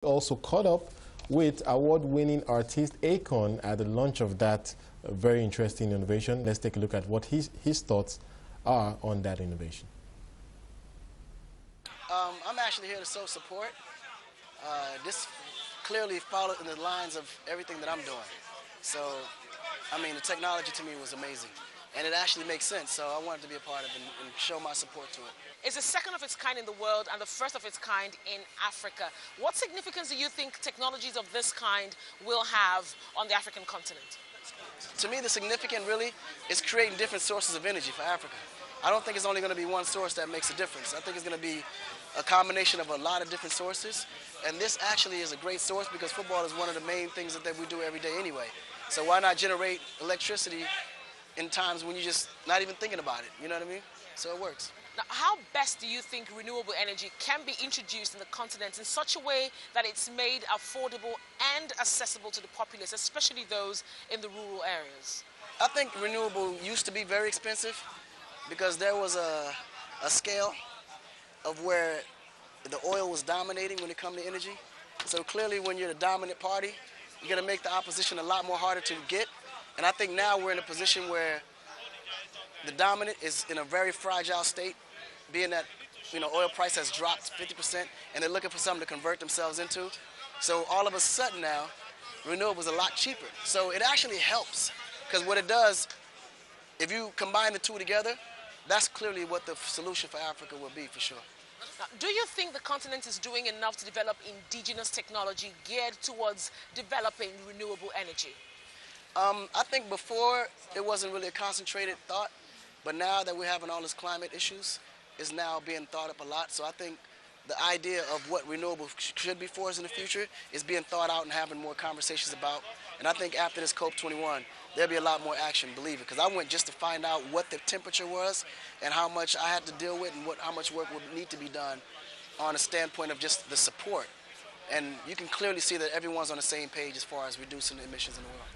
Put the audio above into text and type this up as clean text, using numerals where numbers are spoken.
Also caught up with award-winning artist Akon at the launch of that very interesting innovation. Let's take a look at what his thoughts are on that innovation. I'm actually here to show support. This clearly followed in the lines of everything that I'm doing. So, I mean, the technology to me was amazing. And it actually makes sense, so I wanted to be a part of it and show my support to it. It's the second of its kind in the world and the first of its kind in Africa. What significance do you think technologies of this kind will have on the African continent? To me, the significance really is creating different sources of energy for Africa. I don't think it's only going to be one source that makes a difference. I think it's going to be a combination of a lot of different sources. And this actually is a great source because football is one of the main things that we do every day anyway. So why not generate electricity in times when you're just not even thinking about it, you know what I mean? So it works. Now, how best do you think renewable energy can be introduced in the continent in such a way that it's made affordable and accessible to the populace, especially those in the rural areas? I think renewable used to be very expensive because there was a scale of where the oil was dominating when it comes to energy. So clearly when you're the dominant party, you're going to make the opposition a lot more harder to get. And I think now we're in a position where the dominant is in a very fragile state, being that oil price has dropped 50% and they're looking for something to convert themselves into. So all of a sudden now, renewable is a lot cheaper. So it actually helps because what it does, if you combine the two together, that's clearly what the solution for Africa will be for sure. Now, do you think the continent is doing enough to develop indigenous technology geared towards developing renewable energy? I think before it wasn't really a concentrated thought, but now that we're having all these climate issues, it's now being thought up a lot. So I think the idea of what renewable should be for us in the future is being thought out and having more conversations about. And I think after this COP21, there'll be a lot more action, believe it, because I went just to find out what the temperature was and how much I had to deal with and how much work would need to be done on a standpoint of just the support. And you can clearly see that everyone's on the same page as far as reducing the emissions in the world.